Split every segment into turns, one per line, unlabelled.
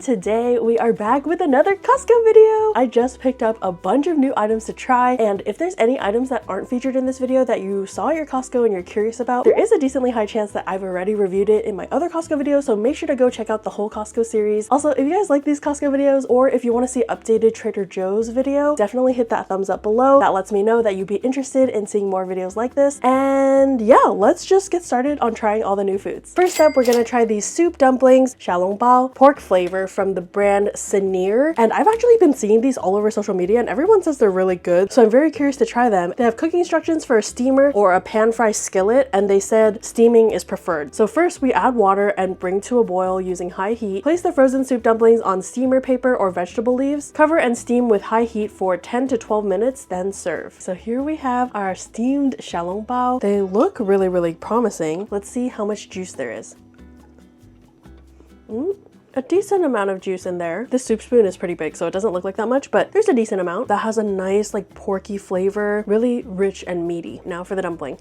and today we are back with another Costco video. I just picked up a bunch of new items to try, and if there's any items that aren't featured in this video that you saw at your Costco and you're curious about, there is a decently high chance that I've already reviewed it in my other Costco videos, so make sure to go check out the whole Costco series. Also, if you guys like these Costco videos, or if you want to see updated Trader Joe's video, definitely hit that thumbs up below. That lets me know that you'd be interested in seeing more videos like this. And yeah, let's just get started on trying all the new foods. First up, we're gonna try these soup dumplings, xiaolongbao, pork flavor from the brand Synear. And I've actually been seeing these all over social media and everyone says they're really good, so I'm very curious to try them. They have cooking instructions for a steamer or a pan fry skillet, and they said steaming is preferred. So first we add water and bring to a boil using high heat. Place the frozen soup dumplings on steamer paper or vegetable leaves. Cover and steam with high heat for 10 to 12 minutes, then serve. So here we have our steamed xiaolongbao. They look really promising. Let's see how much juice there is. A decent amount of juice in there. This soup spoon is pretty big, so it doesn't look like that much, but there's a decent amount. That has a nice like porky flavor, really rich and meaty. Now for the dumpling.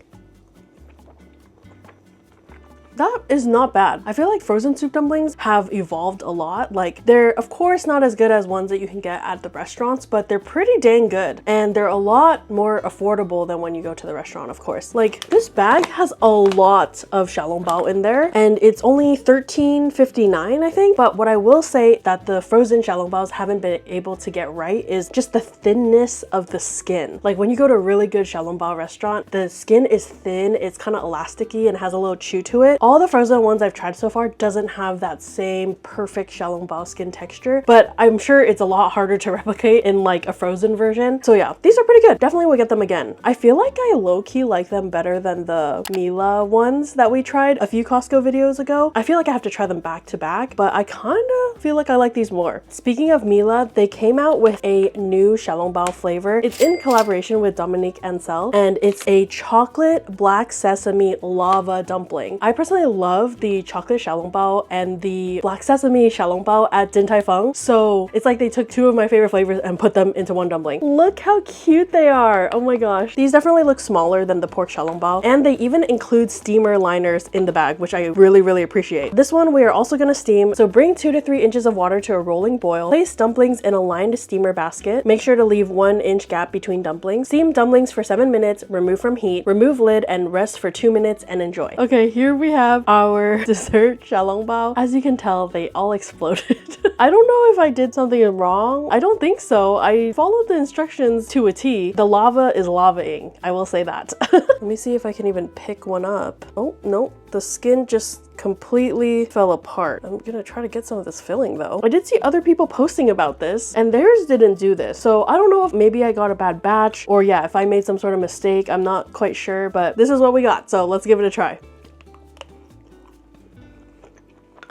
That is not bad. I feel like frozen soup dumplings have evolved a lot. Like, they're of course not as good as ones that you can get at the restaurants, but they're pretty dang good. And they're a lot more affordable than when you go to the restaurant, of course. Like, this bag has a lot of xiaolongbao in there, and it's only $13.59, I think. But what I will say that the frozen xiaolongbaos haven't been able to get right is just the thinness of the skin. Like, when you go to a really good xiaolongbao restaurant, the skin is thin, it's kind of elasticy and has a little chew to it. All the frozen ones I've tried so far doesn't have that same perfect xiaolongbao skin texture, but I'm sure it's a lot harder to replicate in like a frozen version. So yeah, these are pretty good. Definitely will get them again. I feel like I low-key like them better than the Mila ones that we tried a few Costco videos ago. I feel like I have to try them back to back, but I kind of feel like I like these more. Speaking of Mila, they came out with a new xiaolongbao flavor. It's in collaboration with Dominique Ansel, and it's a chocolate black sesame lava dumpling. I personally love the chocolate xiaolongbao and the black sesame xiaolongbao at Din Tai Fung. So it's like they took two of my favorite flavors and put them into one dumpling. Look how cute they are. Oh my gosh. These definitely look smaller than the pork xiaolongbao, and they even include steamer liners in the bag, which I really appreciate. This one we are also going to steam. So bring 2 to 3 inches of water to a rolling boil. Place dumplings in a lined steamer basket. Make sure to leave 1 inch gap between dumplings. Steam dumplings for 7 minutes, remove from heat, remove lid, and rest for 2 minutes and enjoy. Okay, here we have our dessert xiaolongbao. As you can tell, they all exploded. I don't know if I did something wrong. I don't think so. I followed the instructions to a T. The lava is lavaing, I will say that. Let me see if I can even pick one up. Oh, no, the skin just completely fell apart. I'm gonna try to get some of this filling though. I did see other people posting about this and theirs didn't do this. So I don't know if maybe I got a bad batch, or yeah, if I made some sort of mistake. I'm not quite sure, but this is what we got. So let's give it a try.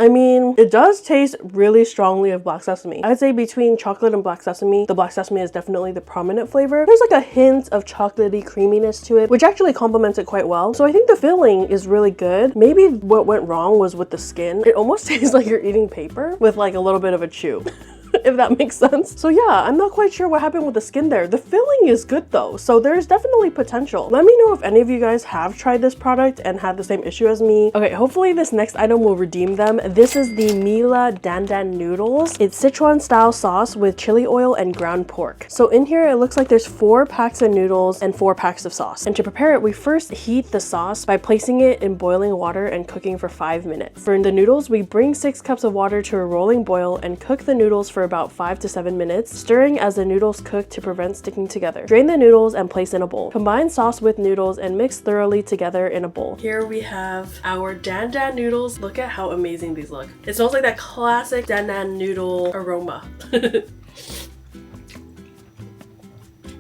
I mean, it does taste really strongly of black sesame. I'd say between chocolate and black sesame, the black sesame is definitely the prominent flavor. There's like a hint of chocolatey creaminess to it, which actually complements it quite well. So I think the filling is really good. Maybe what went wrong was with the skin. It almost tastes like you're eating paper with like a little bit of a chew. If that makes sense. So yeah, I'm not quite sure what happened with the skin there. The filling is good though, so there's definitely potential. Let me know if any of you guys have tried this product and had the same issue as me. Okay, hopefully this next item will redeem them. This is the Mila Dan Dan Noodles. It's Sichuan style sauce with chili oil and ground pork. So in here, it looks like there's 4 packs of noodles and 4 packs of sauce. And to prepare it, we first heat the sauce by placing it in boiling water and cooking for 5 minutes. For the noodles, we bring 6 cups of water to a rolling boil and cook the noodles for about 5 to 7 minutes, stirring as the noodles cook to prevent sticking together. Drain the noodles and place in a bowl. Combine sauce with noodles and mix thoroughly together in a bowl. Here we have our Dan Dan noodles. Look at how amazing these look. It smells like that classic Dan Dan noodle aroma.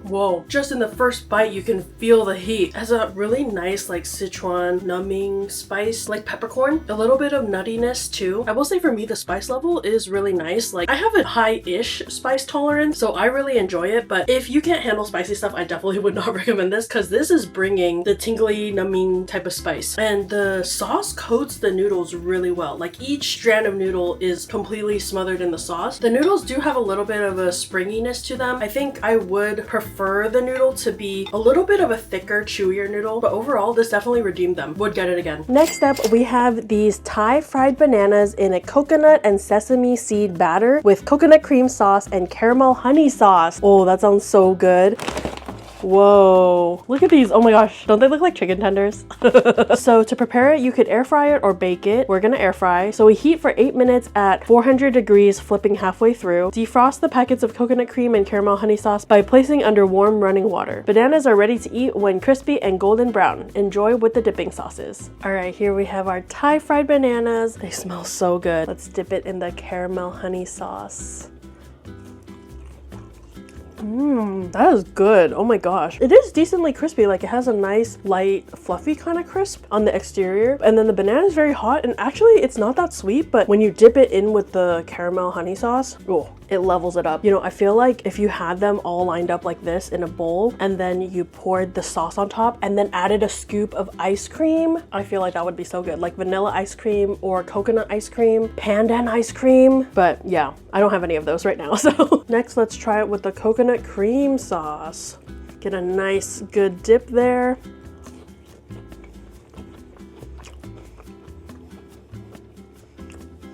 Whoa, just in the first bite you can feel the heat. It has a really nice like Sichuan numbing spice, like peppercorn. A little bit of nuttiness too. I will say for me the spice level is really nice. Like I have a high-ish spice tolerance, so I really enjoy it, but if you can't handle spicy stuff, I definitely would not recommend this because this is bringing the tingly numbing type of spice. And the sauce coats the noodles really well. Like each strand of noodle is completely smothered in the sauce. The noodles do have a little bit of a springiness to them. I think I would prefer prefer the noodle to be a little bit of a thicker, chewier noodle, but overall this definitely redeemed them. Would get it again. Next up, we have these Thai fried bananas in a coconut and sesame seed batter with coconut cream sauce and caramel honey sauce. Oh, that sounds so good. Whoa, look at these. Oh my gosh, don't they look like chicken tenders? So to prepare it, you could air fry it or bake it. We're gonna air fry. So we heat for 8 minutes at 400 degrees, flipping halfway through. Defrost the packets of coconut cream and caramel honey sauce by placing under warm running water. Bananas are ready to eat when crispy and golden brown. Enjoy with the dipping sauces. All right, here we have our Thai fried bananas. They smell so good. Let's dip it in the caramel honey sauce. That is good. Oh my gosh. It is decently crispy. Like, it has a nice, light, fluffy kind of crisp on the exterior. And then the banana is very hot. And actually, it's not that sweet, but when you dip it in with the caramel honey sauce, oh, it levels it up. You know, I feel like if you had them all lined up like this in a bowl and then you poured the sauce on top and then added a scoop of ice cream, I feel like that would be so good. Like vanilla ice cream or coconut ice cream, pandan ice cream. But yeah, I don't have any of those right now. So next, let's try it with the coconut cream sauce. Get a nice good dip there.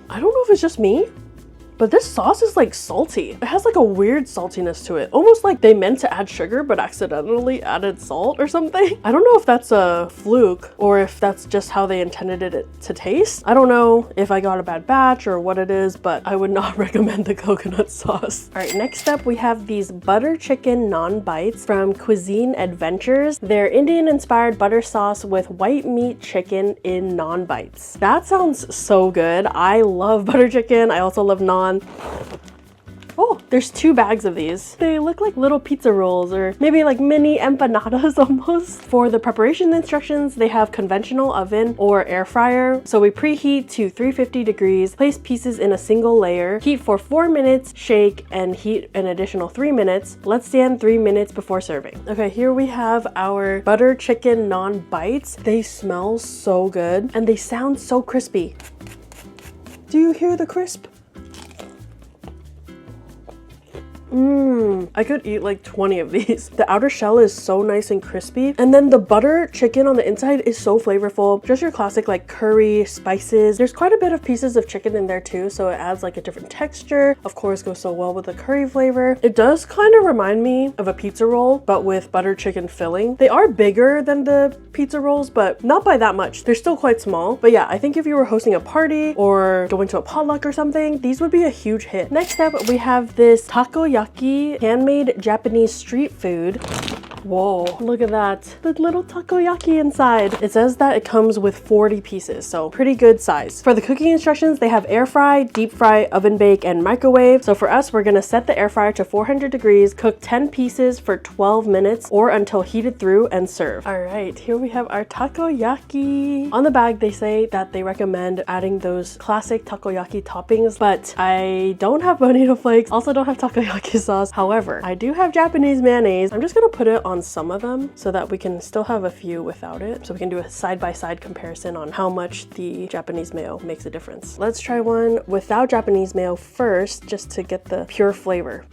I don't know if it's just me, but this sauce is like salty. It has like a weird saltiness to it. Almost like they meant to add sugar but accidentally added salt or something. I don't know if that's a fluke or if that's just how they intended it to taste. I don't know if I got a bad batch or what it is, but I would not recommend the coconut sauce. All right, next up we have these butter chicken naan bites from Cuisine Adventures. They're Indian inspired butter sauce with white meat chicken in naan bites. That sounds so good. I love butter chicken. I also love naan. Oh, there's 2 bags of these. They look like little pizza rolls or maybe like mini empanadas almost. For the preparation instructions, they have conventional oven or air fryer. So we preheat to 350 degrees, place pieces in a single layer, heat for 4 minutes, shake, and heat an additional 3 minutes. Let stand 3 minutes before serving. Okay, here we have our butter chicken naan bites. They smell so good and they sound so crispy. Do you hear the crisp? I could eat like 20 of these. The outer shell is so nice and crispy. And then the butter chicken on the inside is so flavorful. Just your classic like curry, spices. There's quite a bit of pieces of chicken in there too, so it adds like a different texture. Of course, goes so well with the curry flavor. It does kind of remind me of a pizza roll, but with butter chicken filling. They are bigger than the pizza rolls, but not by that much. They're still quite small. But yeah, I think if you were hosting a party or going to a potluck or something, these would be a huge hit. Next up, we have this takoyaki handmade Japanese street food. Whoa, look at that. The little takoyaki inside. It says that it comes with 40 pieces, so pretty good size. For the cooking instructions, they have air fry, deep fry, oven bake, and microwave. So for us, we're gonna set the air fryer to 400 degrees, cook 10 pieces for 12 minutes or until heated through and serve. All right, here we have our takoyaki. On the bag, they say that they recommend adding those classic takoyaki toppings, but I don't have bonito flakes, also don't have takoyaki sauce. However, I do have Japanese mayonnaise. I'm just gonna put it on some of them so that we can still have a few without it. So we can do a side-by-side comparison on how much the Japanese mayo makes a difference. Let's try one without Japanese mayo first, just to get the pure flavor.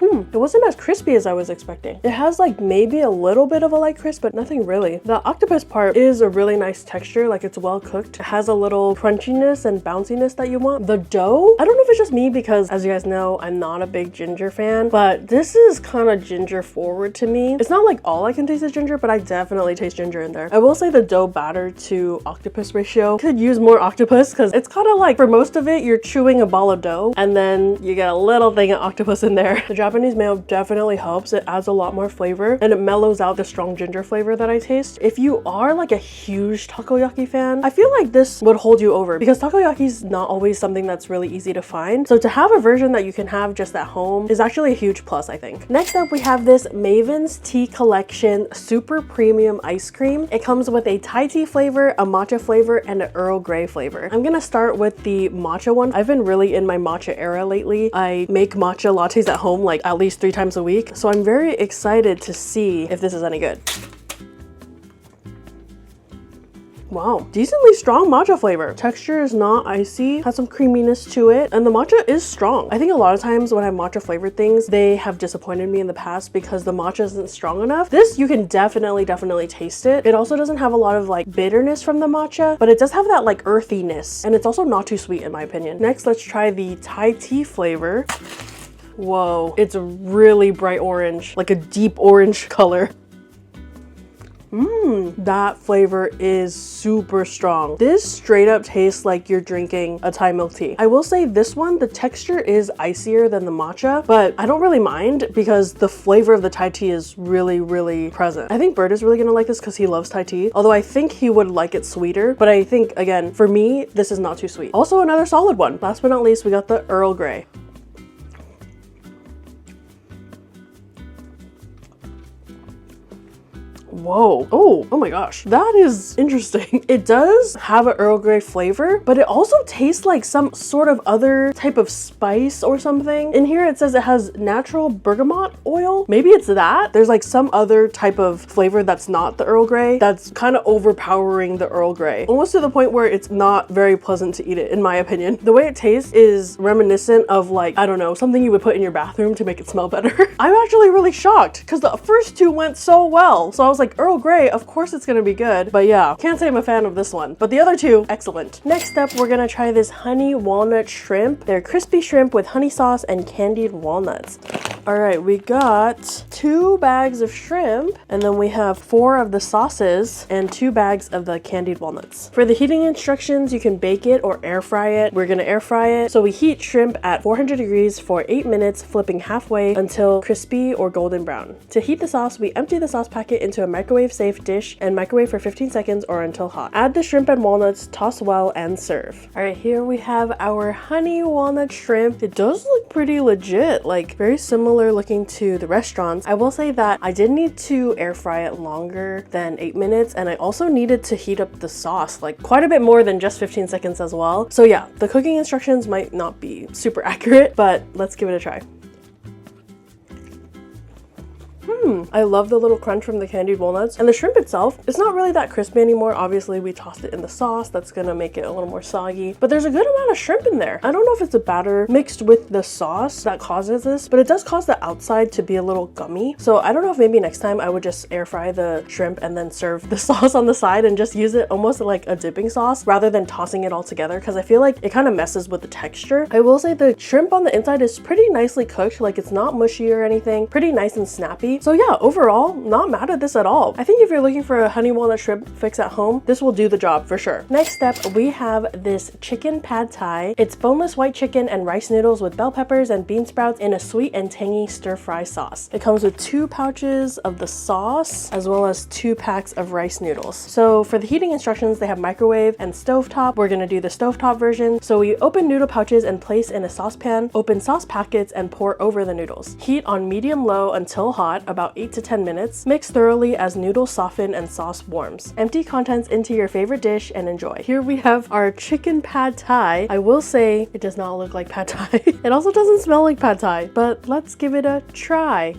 It wasn't as crispy as I was expecting. It has like maybe a little bit of a light crisp, but nothing really. The octopus part is a really nice texture, like it's well cooked. It has a little crunchiness and bounciness that you want. The dough, I don't know if it's just me because as you guys know, I'm not a big ginger fan, but this is kind of ginger forward to me. It's not like all I can taste is ginger, but I definitely taste ginger in there. I will say the dough batter to octopus ratio could use more octopus because it's kind of like for most of it, you're chewing a ball of dough and then you get a little thing of octopus in there. The Japanese mayo definitely helps. It adds a lot more flavor and it mellows out the strong ginger flavor that I taste. If you are like a huge takoyaki fan, I feel like this would hold you over because takoyaki is not always something that's really easy to find. So to have a version that you can have just at home is actually a huge plus, I think. Next up, we have this Maven's Tea Collection Super Premium Ice Cream. It comes with a Thai tea flavor, a matcha flavor, and an Earl Grey flavor. I'm gonna start with the matcha one. I've been really in my matcha era lately. I make matcha lattes at home like at least 3 times a week. So I'm very excited to see if this is any good. Wow, decently strong matcha flavor. Texture is not icy, has some creaminess to it, and the matcha is strong. I think a lot of times when I have matcha flavored things, they have disappointed me in the past because the matcha isn't strong enough. This, you can definitely taste it. It also doesn't have a lot of like bitterness from the matcha, but it does have that like earthiness, and it's also not too sweet in my opinion. Next, let's try the Thai tea flavor. Whoa, it's a really bright orange, like a deep orange color. That flavor is super strong. This straight up tastes like you're drinking a Thai milk tea. I will say this one, the texture is icier than the matcha, but I don't really mind because the flavor of the Thai tea is really present. I think Bert is really gonna like this because he loves Thai tea, although I think he would like it sweeter, but I think, again, for me, this is not too sweet. Also, another solid one. Last but not least, we got the Earl Grey. Whoa. Oh my gosh. That is interesting. It does have an Earl Grey flavor, but it also tastes like some sort of other type of spice or something. In here, it says it has natural bergamot oil. Maybe it's that. There's like some other type of flavor that's not the Earl Grey that's kind of overpowering the Earl Grey. Almost to the point where it's not very pleasant to eat it, in my opinion. The way it tastes is reminiscent of like, I don't know, something you would put in your bathroom to make it smell better. I'm actually really shocked because the first two went so well. So I was like, Earl Grey, of course it's gonna be good. But yeah, can't say I'm a fan of this one. But the other two, excellent. Next up, we're gonna try this honey walnut shrimp. They're crispy shrimp with honey sauce and candied walnuts. All right, we got 2 bags of shrimp, and then we have 4 of the sauces and 2 bags of the candied walnuts. For the heating instructions, you can bake it or air fry it. We're gonna air fry it. So we heat shrimp at 400 degrees for 8 minutes, flipping halfway until crispy or golden brown. To heat the sauce, we empty the sauce packet into a microwave safe dish and microwave for 15 seconds or until hot. Add the shrimp and walnuts, toss well, and serve. All right, here we have our honey walnut shrimp. It does look pretty legit, like very similar looking to the restaurants. I will say that I did need to air fry it longer than 8 minutes, and I also needed to heat up the sauce like quite a bit more than just 15 seconds as well. So yeah, the cooking instructions might not be super accurate, but let's give it a try. I love the little crunch from the candied walnuts, and the shrimp itself, it's not really that crispy anymore. Obviously, we tossed it in the sauce. That's gonna make it a little more soggy, but there's a good amount of shrimp in there. I don't know if it's a batter mixed with the sauce that causes this, but it does cause the outside to be a little gummy. So I don't know if maybe next time I would just air fry the shrimp and then serve the sauce on the side and just use it almost like a dipping sauce rather than tossing it all together, because I feel like it kind of messes with the texture. I will say the shrimp on the inside is pretty nicely cooked. Like, it's not mushy or anything, pretty nice and snappy. So yeah, overall, not mad at this at all. I think if you're looking for a honey walnut shrimp fix at home, this will do the job for sure. Next up, we have this chicken pad thai. It's boneless white chicken and rice noodles with bell peppers and bean sprouts in a sweet and tangy stir-fry sauce. It comes with 2 pouches of the sauce as well as 2 packs of rice noodles. So for the heating instructions, they have microwave and stovetop. We're gonna do the stovetop version. So we open noodle pouches and place in a saucepan, open sauce packets and pour over the noodles. Heat on medium-low until hot, about 8 to 10 minutes. Mix thoroughly as noodles soften and sauce warms. Empty contents into your favorite dish and enjoy. Here we have our chicken pad thai. I will say it does not look like pad thai. It also doesn't smell like pad thai, but let's give it a try.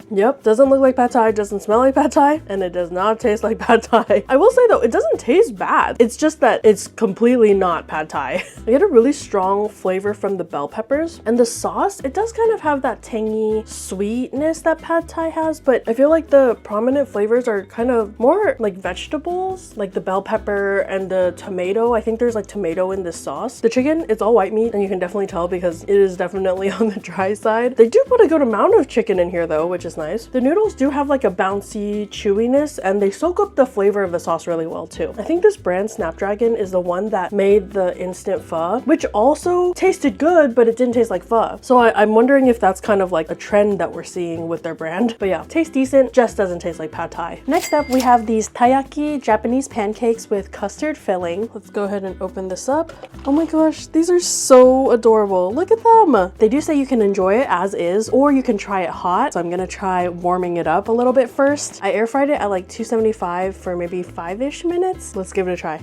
Yep, doesn't look like pad thai, doesn't smell like pad thai, and it does not taste like pad thai. I will say though, it doesn't taste bad. It's just that it's completely not pad thai. I get a really strong flavor from the bell peppers, and the sauce, it does kind of have that tangy sweetness that pad thai has, but I feel like the prominent flavors are kind of more like vegetables, like the bell pepper and the tomato. I think there's like tomato in this sauce. The chicken, it's all white meat, and you can definitely tell because it is definitely on the dry side. They do put a good amount of chicken in here though, which is nice. The noodles do have like a bouncy chewiness, and they soak up the flavor of the sauce really well too. I think this brand Snapdragon is the one that made the instant pho, which also tasted good, but it didn't taste like pho. So I'm wondering if that's kind of like a trend that we're seeing with their brand. But yeah, tastes decent, just doesn't taste like pad thai. Next up, we have these Takoyaki Japanese pancakes with custard filling. Let's go ahead and open this up. Oh my gosh, these are so adorable. Look at them. They do say you can enjoy it as is, or you can try it hot. So I'm gonna try warming it up a little bit first. I air fried it at like 275 for maybe 5-ish minutes. Let's give it a try.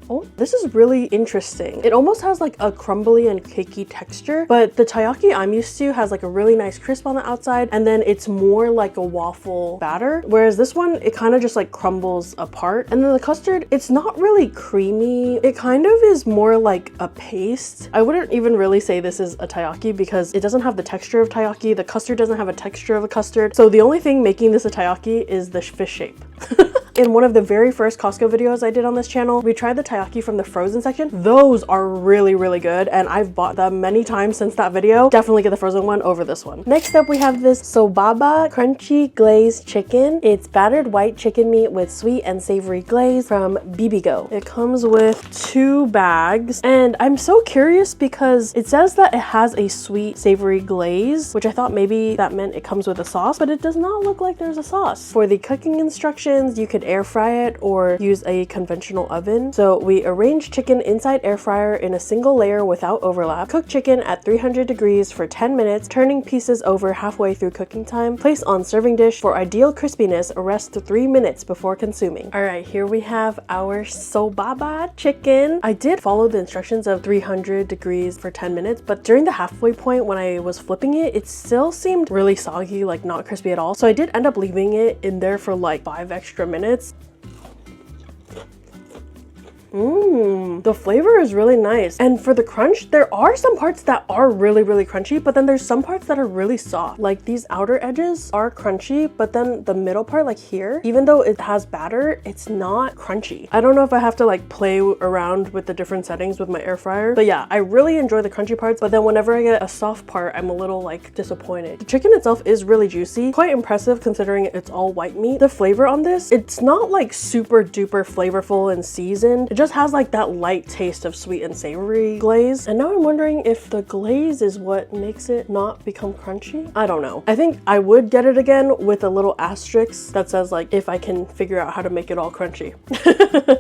Oh, this is really interesting. It almost has like a crumbly and cakey texture, but the taiyaki I'm used to has like a really nice crisp on the outside, and then it's more like a waffle batter, whereas this one, it kind of just like crumbles apart. And then the custard, it's not really creamy. It kind of is more like a paste. I wouldn't even really say this is a taiyaki because it doesn't have the texture of taiyaki. The custard doesn't have a texture of a custard. So the only thing making this a taiyaki is the fish shape. In one of the very first Costco videos I did on this channel, we tried the taiyaki from the frozen section. Those are really, really good, and I've bought them many times since that video. Definitely get the frozen one over this one. Next up, we have this Sobaba Crunchy Glazed Chicken. It's battered white chicken meat with sweet and savory glaze from Bibigo. It comes with 2 bags, and I'm so curious because it says that it has a sweet savory glaze, which I thought maybe that meant it comes with a sauce, but it does not look like there's a sauce. For the cooking instructions, you could air fry it or use a conventional oven. So we arrange chicken inside air fryer in a single layer without overlap. Cook chicken at 300 degrees for 10 minutes, turning pieces over halfway through cooking time. Place on serving dish for ideal crispiness. Rest 3 minutes before consuming. All right, here we have our Sobaba chicken. I did follow the instructions of 300 degrees for 10 minutes, but during the halfway point when I was flipping it, it still seemed really soggy, like not crispy at all. So I did end up leaving it in there for like 5 extra minutes. The flavor is really nice. And for the crunch, there are some parts that are really, really crunchy, but then there's some parts that are really soft. Like these outer edges are crunchy, but then the middle part, like here, even though it has batter, it's not crunchy. I don't know if I have to like play around with the different settings with my air fryer, but yeah, I really enjoy the crunchy parts, but then whenever I get a soft part, I'm a little like disappointed. The chicken itself is really juicy, quite impressive considering it's all white meat. The flavor on this, it's not like super duper flavorful and seasoned. It just has like that light taste of sweet and savory glaze. And now I'm wondering if the glaze is what makes it not become crunchy. I don't know. I think I would get it again with a little asterisk that says like if I can figure out how to make it all crunchy.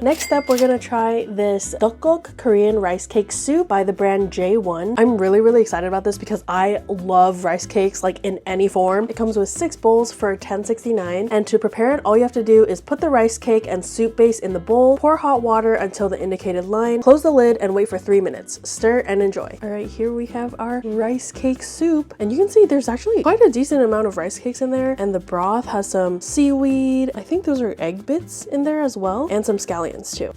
Next up, we're gonna try this Jayone Korean rice cake soup by the brand J1. I'm really, really excited about this because I love rice cakes like in any form. It comes with 6 bowls for $10.69, and to prepare it, all you have to do is put the rice cake and soup base in the bowl, pour hot water until the indicated line, close the lid and wait for 3 minutes. Stir and enjoy. All right, here we have our rice cake soup, and you can see there's actually quite a decent amount of rice cakes in there, and the broth has some seaweed. I think those are egg bits in there as well, and some scallions too.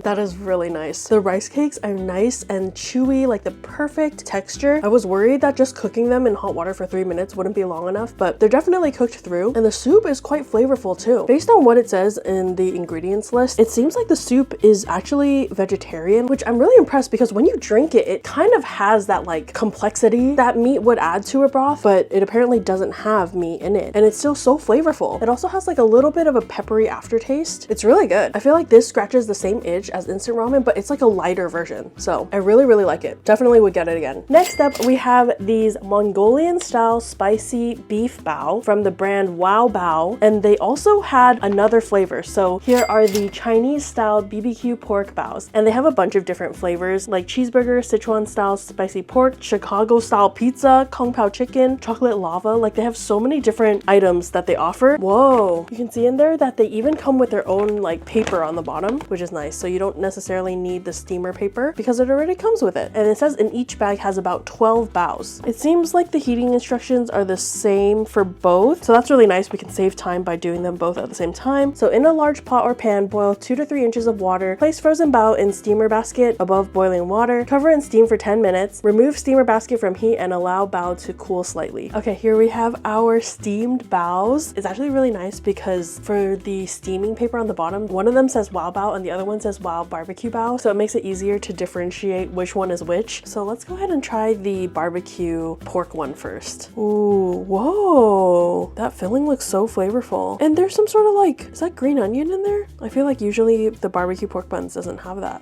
That is really nice. The rice cakes are nice and chewy, like the perfect texture. I was worried that just cooking them in hot water for 3 minutes wouldn't be long enough, but they're definitely cooked through. And the soup is quite flavorful too. Based on what it says in the ingredients list, it seems like the soup is actually vegetarian, which I'm really impressed because when you drink it, it kind of has that like complexity that meat would add to a broth, but it apparently doesn't have meat in it. And it's still so flavorful. It also has like a little bit of a peppery aftertaste. It's really good. I feel like this scratches the same itch as instant ramen, but it's like a lighter version. So I really, really like it. Definitely would get it again. Next up, we have these Mongolian style spicy beef bao from the brand Wow Bao. And they also had another flavor. So here are the Chinese style BBQ pork baos. And they have a bunch of different flavors like cheeseburger, Sichuan style spicy pork, Chicago style pizza, Kung Pao chicken, chocolate lava. Like they have so many different items that they offer. Whoa. You can see in there that they even come with their own like paper on the bottom, which is nice. So you don't necessarily need the steamer paper because it already comes with it. And it says in each bag has about 12 baos. It seems like the heating instructions are the same for both. So that's really nice. We can save time by doing them both at the same time. So in a large pot or pan, boil 2 to 3 inches of water. Place frozen bao in steamer basket above boiling water. Cover and steam for 10 minutes. Remove steamer basket from heat and allow bao to cool slightly. Okay, here we have our steamed baos. It's actually really nice because for the steaming paper on the bottom, one of them says Wow Bao and the other one says Wow Barbecue Bao. So it makes it easier to differentiate which one is which. So let's go ahead and try the barbecue pork one first. Ooh, whoa. That filling looks so flavorful. And there's some sort of like, is that green onion in there? I feel like usually the barbecue pork buns doesn't have that.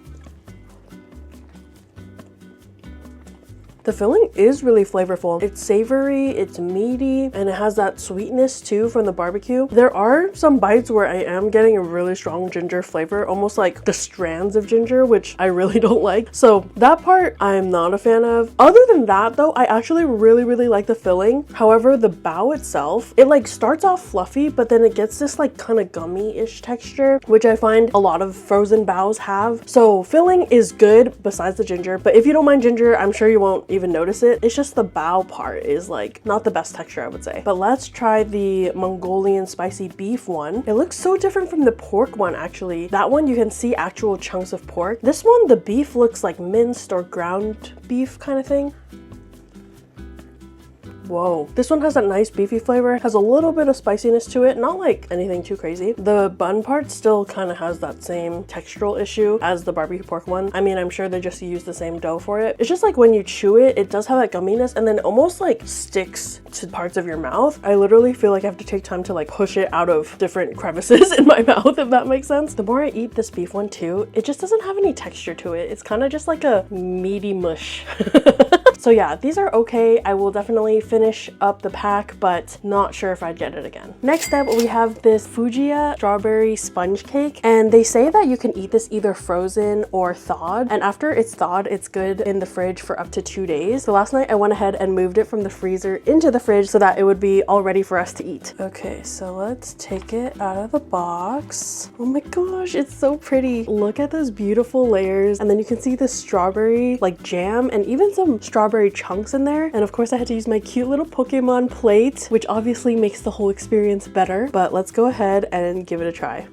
The The filling is really flavorful. It's savory, it's meaty, and it has that sweetness too from the barbecue. There are some bites where I am getting a really strong ginger flavor, almost like the strands of ginger, which I really don't like. So that part I'm not a fan of. Other than that though, I actually really like the filling. However, the bao itself, it like starts off fluffy, but then it gets this like kind of gummy-ish texture, which I find a lot of frozen baos have. So filling is good besides the ginger, but if you don't mind ginger, I'm sure you won't even notice it. It's just the bao part is like not the best texture, I would say. But let's try the Mongolian spicy beef one. It looks so different from the pork one actually. That one you can see actual chunks of pork. This one, the beef looks like minced or ground beef kind of thing. Whoa. This one has that nice beefy flavor, has a little bit of spiciness to it, not like anything too crazy. The bun part still kind of has that same textural issue as the barbecue pork one. I mean, I'm sure they just use the same dough for it. It's just like when you chew it, it does have that gumminess and then it almost like sticks to parts of your mouth. I literally feel like I have to take time to like push it out of different crevices in my mouth, if that makes sense. The more I eat this beef one too, it just doesn't have any texture to it. It's kind of just like a meaty mush. So yeah, these are okay. I will definitely finish up the pack, but not sure if I'd get it again. Next up, we have this Fujiya Strawberry Sponge Cake, and they say that you can eat this either frozen or thawed, and after it's thawed, it's good in the fridge for up to 2 days. So last night I went ahead and moved it from the freezer into the fridge so that it would be all ready for us to eat. Okay, so let's take it out of the box. Oh my gosh, it's so pretty. Look at those beautiful layers, and then you can see the strawberry like jam and even some strawberry chunks in there. And of course I had to use my cute little Pokemon plate, which obviously makes the whole experience better, but let's go ahead and give it a try.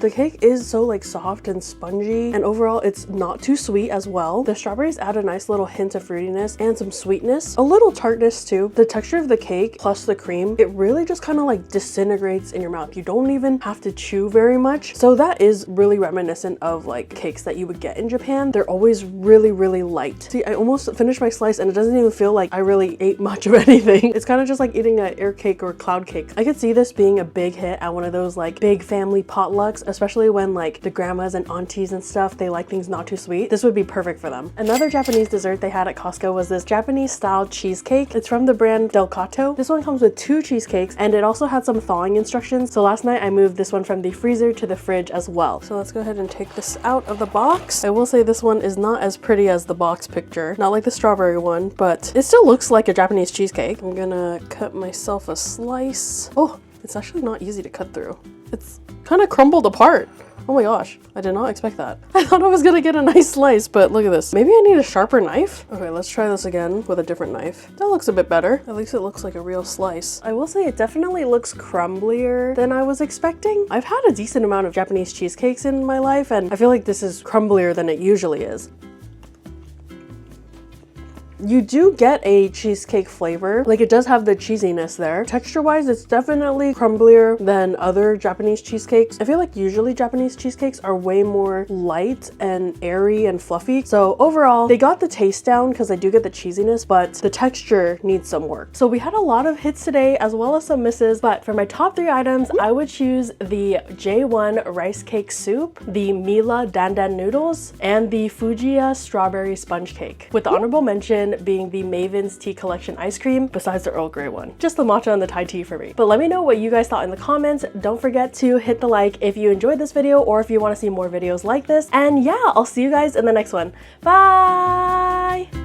The cake is so like soft and spongy, and overall it's not too sweet as well. The strawberries add a nice little hint of fruitiness and some sweetness, a little tartness too. The texture of the cake plus the cream, it really just kind of like disintegrates in your mouth. You don't even have to chew very much. So that is really reminiscent of like cakes that you would get in Japan. They're always really light. See, I almost finished my slice and it doesn't even feel like I really ate much of anything. It's kind of just like eating an air cake or cloud cake. I could see this being a big hit at one of those like big family potlucks, especially when like the grandmas and aunties and stuff, they like things not too sweet. This would be perfect for them. Another Japanese dessert they had at Costco was this Japanese style cheesecake. It's from the brand Delcato. This one comes with 2 cheesecakes and it also had some thawing instructions. So last night I moved this one from the freezer to the fridge as well. So let's go ahead and take this out of the box. I will say this one is not as pretty as the box picture, not like the strawberry one, but it still looks like a Japanese cheesecake. I'm gonna cut myself a slice. Oh, it's actually not easy to cut through. It's kind of crumbled apart. Oh my gosh, I did not expect that. I thought I was gonna get a nice slice, but look at this. Maybe I need a sharper knife? Okay, let's try this again with a different knife. That looks a bit better. At least it looks like a real slice. I will say it definitely looks crumblier than I was expecting. I've had a decent amount of Japanese cheesecakes in my life, and I feel like this is crumblier than it usually is. You do get a cheesecake flavor, like it does have the cheesiness there. Texture wise, it's definitely crumblier than other Japanese cheesecakes. I feel like usually Japanese cheesecakes are way more light and airy and fluffy. So overall, they got the taste down because I do get the cheesiness, but the texture needs some work. So we had a lot of hits today as well as some misses, but for my top 3 items, I would choose the Jayone Rice Cake Soup, the Mila Dan Dan Noodles, and the Fujiya Strawberry Sponge Cake, with the honorable mention being the Maven's Tea Collection ice cream, besides the Earl Grey one. Just the matcha and the Thai tea for me. But let me know what you guys thought in the comments. Don't forget to hit the like if you enjoyed this video or if you want to see more videos like this. And yeah, I'll see you guys in the next one. Bye!